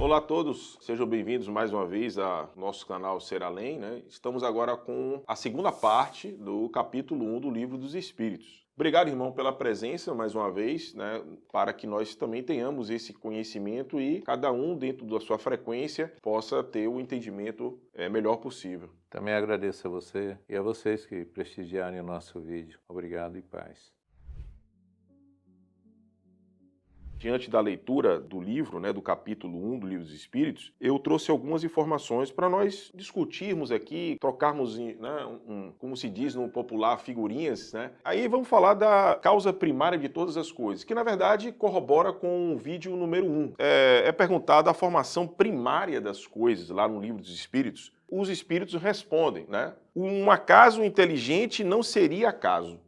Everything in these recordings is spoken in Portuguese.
Olá a todos, sejam bem-vindos mais uma vez ao nosso canal Ser Além, né? Estamos agora com a segunda parte do capítulo 1 do Livro dos Espíritos. Obrigado, irmão, pela presença mais uma vez, né? Para que nós também tenhamos esse conhecimento e cada um, dentro da sua frequência, possa ter o entendimento melhor possível. Também agradeço a você e a vocês que prestigiarem o nosso vídeo. Obrigado e paz. Diante da leitura do livro, do capítulo 1 do Livro dos Espíritos, eu trouxe algumas informações para nós discutirmos aqui, trocarmos, como se diz no popular, figurinhas, né? Aí vamos falar da causa primária de todas as coisas, que na verdade corrobora com o vídeo número 1. É perguntada a formação primária das coisas lá no Livro dos Espíritos. Os Espíritos respondem, né? Um acaso inteligente não seria acaso.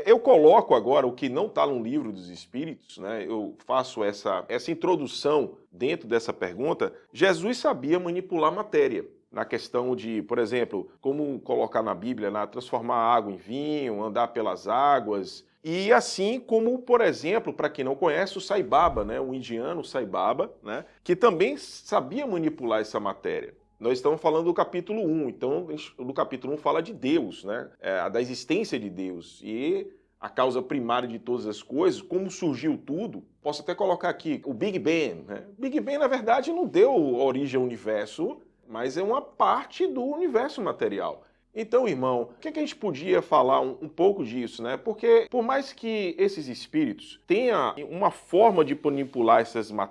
Eu coloco agora o que não está no Livro dos Espíritos, né? Eu faço essa introdução dentro dessa pergunta. Jesus sabia manipular matéria. Na questão de, por exemplo, como colocar na Bíblia, transformar água em vinho, andar pelas águas. E assim como, por exemplo, para quem não conhece, o Sai Baba, né? O indiano Sai Baba, né? Que também sabia manipular essa matéria. Nós estamos falando do capítulo 1, então no capítulo 1 fala de Deus, né? Da existência de Deus e a causa primária de todas as coisas, como surgiu tudo. Posso até colocar aqui o Big Bang, né? Big Bang, na verdade, não deu origem ao universo, mas é uma parte do universo material. Então, irmão, o que a gente podia falar um pouco disso, né? Porque por mais que esses espíritos tenham uma forma de manipular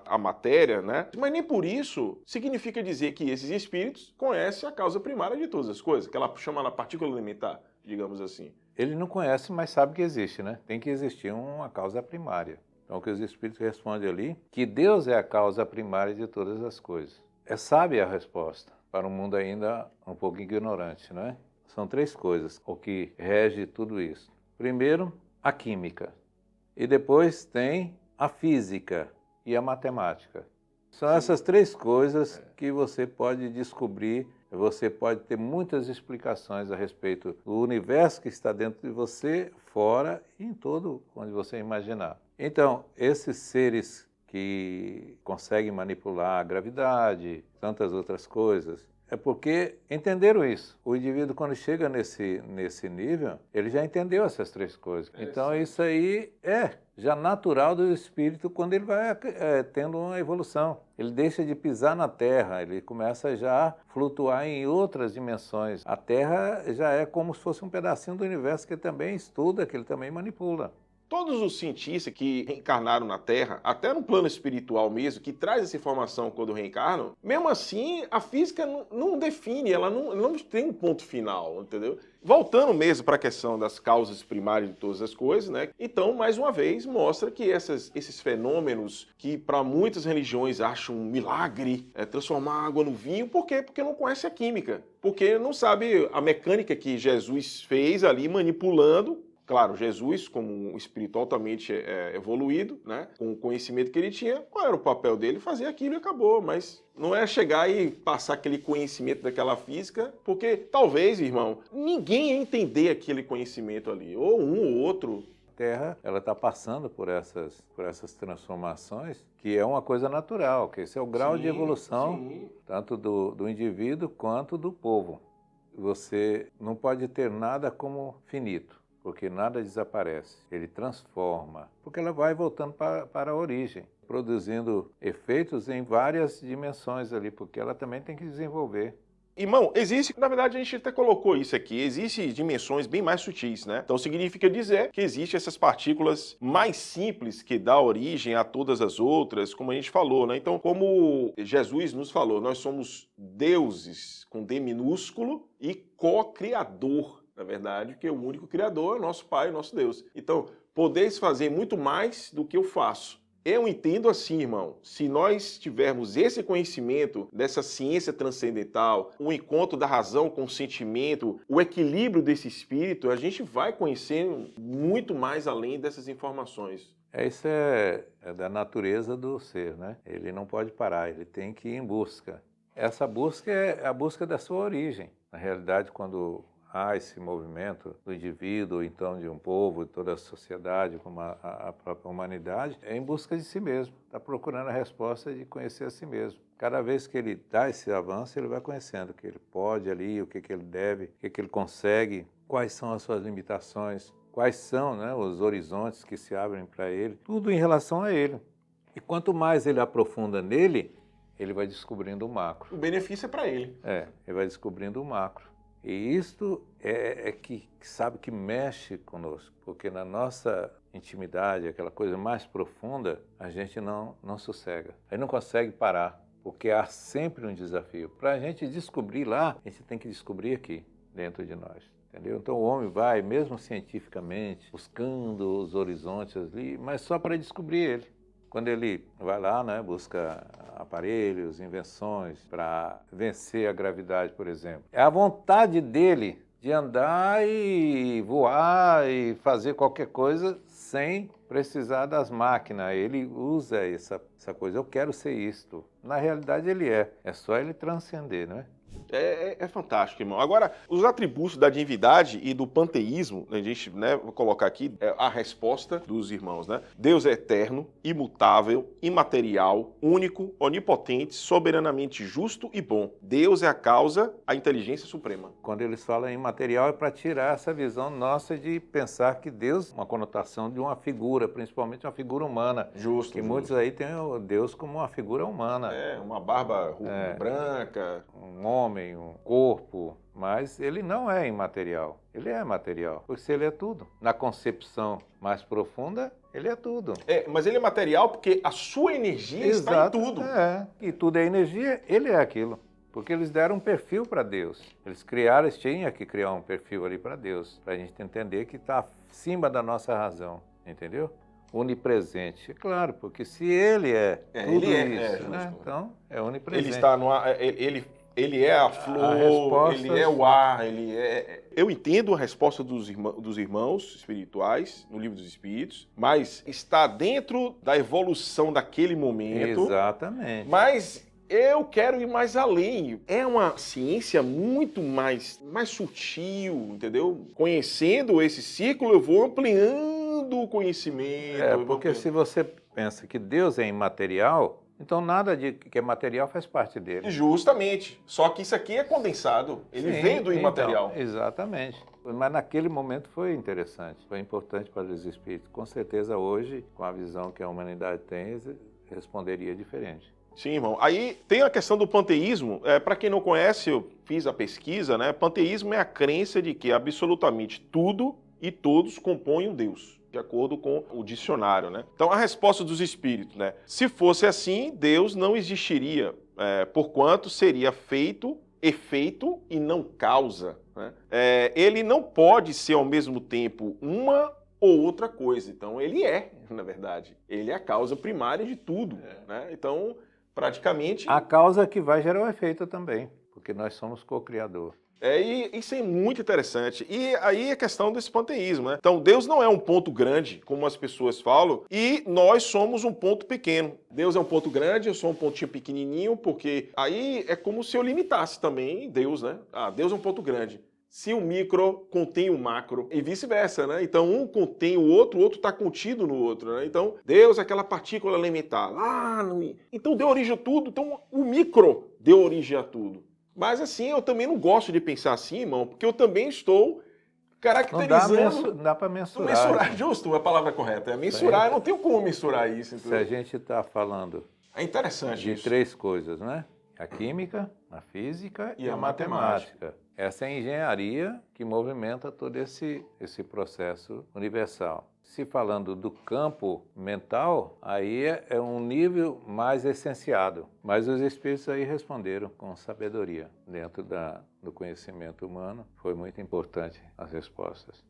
a matéria, né? Mas nem por isso significa dizer que esses espíritos conhecem a causa primária de todas as coisas, que ela chama na partícula elementar, digamos assim. Ele não conhece, mas sabe que existe, né? Tem que existir uma causa primária. Então, o que os Espíritos respondem ali, que Deus é a causa primária de todas as coisas. É sábia a resposta, para um mundo ainda um pouco ignorante, não é? São três coisas o que rege tudo isso. Primeiro, a química. E depois tem a física e a matemática. São essas três coisas que você pode descobrir, você pode ter muitas explicações a respeito do universo que está dentro de você, fora e em todo onde você imaginar. Então, esses seres que conseguem manipular a gravidade, tantas outras coisas, é porque entenderam isso. O indivíduo, quando chega nesse nível, ele já entendeu essas três coisas. Então, isso aí é já natural do espírito quando ele vai tendo uma evolução. Ele deixa de pisar na Terra, ele começa já a flutuar em outras dimensões. A Terra já é como se fosse um pedacinho do universo que ele também estuda, que ele também manipula. Todos os cientistas que reencarnaram na Terra, até no plano espiritual mesmo, que traz essa informação quando reencarnam, mesmo assim, a física não define, ela não tem um ponto final, entendeu? Voltando mesmo para a questão das causas primárias de todas as coisas, né? Então, mais uma vez, mostra que esses fenômenos que para muitas religiões acham um milagre, transformar água no vinho, por quê? Porque não conhece a química, porque não sabe a mecânica que Jesus fez ali manipulando. Claro, Jesus, como um espírito altamente evoluído, né, com o conhecimento que ele tinha, qual era o papel dele? Fazer aquilo e acabou, mas não é chegar e passar aquele conhecimento daquela física, porque talvez, irmão, ninguém ia entender aquele conhecimento ali, ou um ou outro. A Terra, ela está passando por essas transformações, que é uma coisa natural, que esse é o grau de evolução, tanto do indivíduo quanto do povo. Você não pode ter nada como finito, porque nada desaparece, ele transforma, porque ela vai voltando para a origem, produzindo efeitos em várias dimensões ali, porque ela também tem que desenvolver. Irmão, existe, na verdade a gente até colocou isso aqui, existem dimensões bem mais sutis, né? Então significa dizer que existem essas partículas mais simples que dá origem a todas as outras, como a gente falou, né? Então, como Jesus nos falou, nós somos deuses com D minúsculo e co-criador. Na verdade, que o único criador é o nosso Pai, o nosso Deus. Então, podeis fazer muito mais do que eu faço. Eu entendo assim, irmão, se nós tivermos esse conhecimento dessa ciência transcendental, o encontro da razão com o sentimento, o equilíbrio desse espírito, a gente vai conhecendo muito mais além dessas informações. Isso é da natureza do ser, né? Ele não pode parar, ele tem que ir em busca. Essa busca é a busca da sua origem. Na realidade, quando há esse movimento do indivíduo, então de um povo, de toda a sociedade, como a própria humanidade, é em busca de si mesmo, está procurando a resposta de conhecer a si mesmo. Cada vez que ele dá esse avanço, ele vai conhecendo o que ele pode ali, o que ele deve, o que ele consegue, quais são as suas limitações, quais são, né, os horizontes que se abrem para ele, tudo em relação a ele. E quanto mais ele aprofunda nele, ele vai descobrindo o macro. O benefício é para ele. Ele vai descobrindo o macro. E isto é que sabe que mexe conosco, porque na nossa intimidade, aquela coisa mais profunda, a gente não sossega. A gente não consegue parar, porque há sempre um desafio. Para a gente descobrir lá, a gente tem que descobrir aqui, dentro de nós. Entendeu? Então o homem vai, mesmo cientificamente, buscando os horizontes ali, mas só para descobrir ele. Quando ele vai lá, né, busca aparelhos, invenções para vencer a gravidade, por exemplo, é a vontade dele de andar e voar e fazer qualquer coisa sem precisar das máquinas. Ele usa essa coisa, eu quero ser isto. Na realidade ele é só ele transcender, né? É fantástico, irmão. Agora, os atributos da divindade e do panteísmo, a gente, né, vou colocar aqui a resposta dos irmãos, né? Deus é eterno, imutável, imaterial, único, onipotente, soberanamente justo e bom. Deus é a causa, a inteligência suprema. Quando eles falam em material, é para tirar essa visão nossa de pensar que Deus, uma conotação de uma figura, principalmente uma figura humana. Justo. Que muitos aí têm o Deus como uma figura humana. Uma barba branca. Um homem, um corpo, mas ele não é imaterial, ele é material, porque se ele é tudo. Na concepção mais profunda, ele é tudo. Mas ele é material porque a sua energia está em tudo. E tudo é energia, ele é aquilo. Porque eles deram um perfil para Deus. Eles tinham que criar um perfil ali para Deus, para a gente entender que está acima da nossa razão, entendeu? Onipresente, é claro, porque se ele é tudo isso, né? Então é onipresente. Ele está no ar, ele é a flor, ele é o ar, ele é... Eu entendo a resposta dos irmãos espirituais no Livro dos Espíritos, mas está dentro da evolução daquele momento. Exatamente. Mas eu quero ir mais além. É uma ciência muito mais sutil, entendeu? Conhecendo esse círculo, eu vou ampliando o conhecimento. Porque se você pensa que Deus é imaterial, então nada de que é material faz parte dele. Justamente. Só que isso aqui é condensado. Ele vem do imaterial. Então, exatamente. Mas naquele momento foi interessante, foi importante para os espíritos. Com certeza hoje, com a visão que a humanidade tem, responderia diferente. Sim, irmão. Aí tem a questão do panteísmo. Para quem não conhece, eu fiz a pesquisa, né? Panteísmo é a crença de que absolutamente tudo e todos compõem um Deus, de acordo com o dicionário, né? Então, a resposta dos espíritos, né? Se fosse assim, Deus não existiria, porquanto seria efeito e não causa, né? Ele não pode ser ao mesmo tempo uma ou outra coisa. Então, ele na verdade. Ele é a causa primária de tudo, né? Então, praticamente... A causa que vai gerar o efeito também, porque nós somos co-criador. E isso é muito interessante. E aí a questão desse panteísmo, né? Então, Deus não é um ponto grande, como as pessoas falam, e nós somos um ponto pequeno. Deus é um ponto grande, eu sou um pontinho pequenininho, porque aí é como se eu limitasse também Deus, né? Deus é um ponto grande. Se o micro contém o macro e vice-versa, né? Então, um contém o outro está contido no outro, né? Então, Deus é aquela partícula elementar. Então, deu origem a tudo. Então, o micro deu origem a tudo. Mas assim, eu também não gosto de pensar assim, irmão, porque eu também estou caracterizando... Não dá para mensurar. Justo, a palavra correta. É mensurar, eu não tenho como mensurar isso. Entendeu? Se a gente está falando é interessante de isso. 3 coisas, né? A química, a física e a matemática. Essa é a engenharia que movimenta todo esse processo universal. Se falando do campo mental, aí é um nível mais essenciado. Mas os espíritos aí responderam com sabedoria. Dentro do conhecimento humano, foi muito importante as respostas.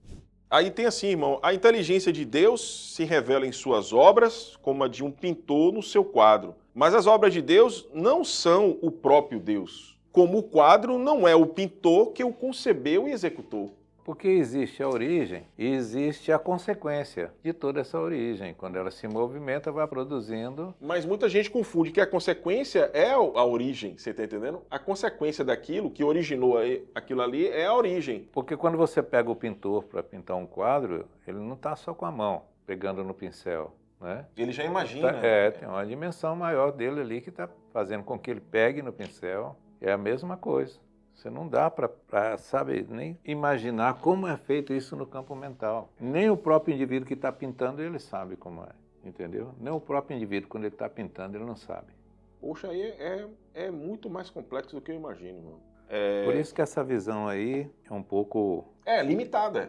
Aí tem assim, irmão, a inteligência de Deus se revela em suas obras como a de um pintor no seu quadro. Mas as obras de Deus não são o próprio Deus. Como o quadro não é o pintor que o concebeu e executou. Porque existe a origem e existe a consequência de toda essa origem. Quando ela se movimenta, vai produzindo. Mas muita gente confunde que a consequência é a origem, você está entendendo? A consequência daquilo que originou aquilo ali é a origem. Porque quando você pega o pintor para pintar um quadro, ele não está só com a mão, pegando no pincel, né? Ele já imagina. Tem uma dimensão maior dele ali que está fazendo com que ele pegue no pincel. É a mesma coisa. Você não dá para, sabe, nem imaginar como é feito isso no campo mental. Nem o próprio indivíduo que está pintando, ele sabe como é, entendeu? Nem o próprio indivíduo, quando ele está pintando, ele não sabe. Poxa, aí é muito mais complexo do que eu imagino, mano. Por isso que essa visão aí é um pouco... É limitada.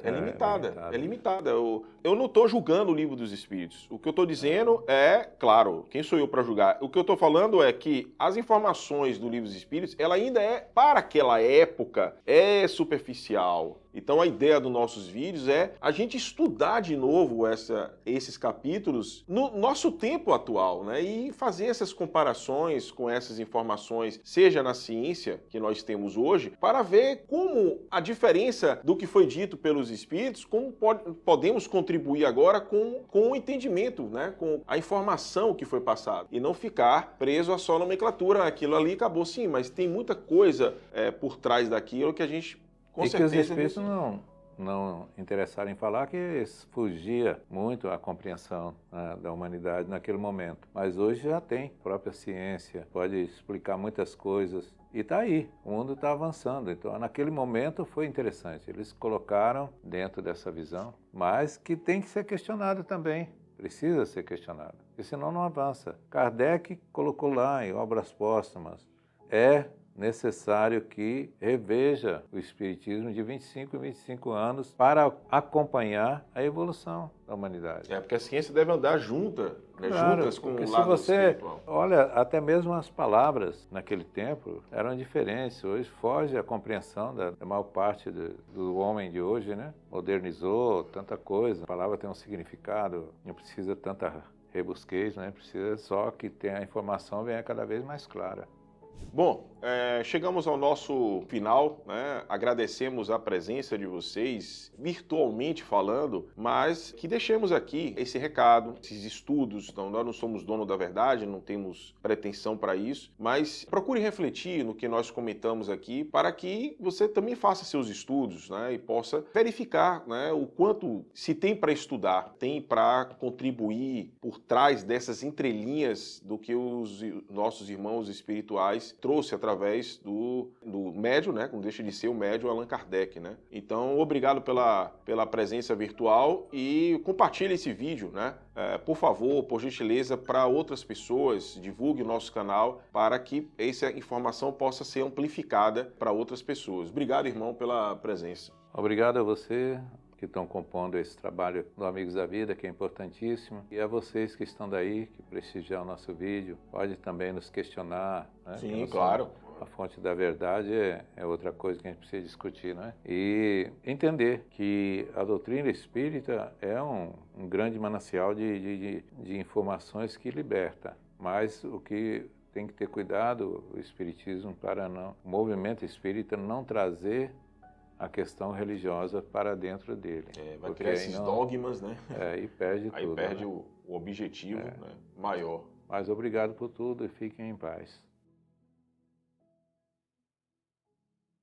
Eu não estou julgando o livro dos Espíritos. O que eu estou dizendo é, claro, quem sou eu para julgar? O que eu estou falando é que as informações do livro dos Espíritos, ela ainda é, para aquela época, é superficial. Então a ideia dos nossos vídeos é a gente estudar de novo esses capítulos no nosso tempo atual, né? E fazer essas comparações com essas informações, seja na ciência que nós temos hoje, para ver como a diferença do que foi dito pelos Espíritos, como podemos contribuir agora com o entendimento, né? Com a informação que foi passada. E não ficar preso à só nomenclatura, aquilo ali acabou sim, mas tem muita coisa por trás daquilo que a gente... E que os Espíritos não interessaram em falar que fugia muito à compreensão, né, da humanidade naquele momento. Mas hoje já tem própria ciência, pode explicar muitas coisas. E está aí, o mundo está avançando. Então, naquele momento foi interessante. Eles colocaram dentro dessa visão, mas que tem que ser questionado também. Precisa ser questionado, porque senão não avança. Kardec colocou lá em Obras Póstumas, necessário que reveja o Espiritismo de 25 em 25 anos para acompanhar a evolução da humanidade. Porque a ciência deve andar juntas com o lado espiritual. Olha, até mesmo as palavras naquele tempo eram diferentes. Hoje foge a compreensão da maior parte do homem de hoje, né? Modernizou tanta coisa. A palavra tem um significado, não precisa tanta rebusquez, né? Precisa só que a informação venha cada vez mais clara. Bom, chegamos ao nosso final, né? Agradecemos a presença de vocês, virtualmente falando, mas que deixemos aqui esse recado, esses estudos. Então, nós não somos dono da verdade, não temos pretensão para isso, mas procure refletir no que nós comentamos aqui para que você também faça seus estudos, né? E possa verificar, né, o quanto se tem para estudar, tem para contribuir por trás dessas entrelinhas do que os nossos irmãos espirituais trouxe através do médium, né? Não deixa de ser o médium Allan Kardec, né? Então, obrigado pela presença virtual e compartilhe esse vídeo, né? Por favor, por gentileza, para outras pessoas, divulgue o nosso canal para que essa informação possa ser amplificada para outras pessoas. Obrigado, irmão, pela presença. Obrigado a você que estão compondo esse trabalho do Amigos da Vida, que é importantíssimo. E a vocês que estão daí, que prestigiam o nosso vídeo, pode também nos questionar, né? Sim, claro. A fonte da verdade é outra coisa que a gente precisa discutir, né? E entender que a doutrina espírita é um grande manancial de informações que liberta. Mas o que tem que ter cuidado, o espiritismo, o movimento espírita não trazer a questão religiosa para dentro dele. Vai criar esses dogmas, né? E perde tudo. Aí perde, né? o objetivo, né, maior. Mas obrigado por tudo e fiquem em paz.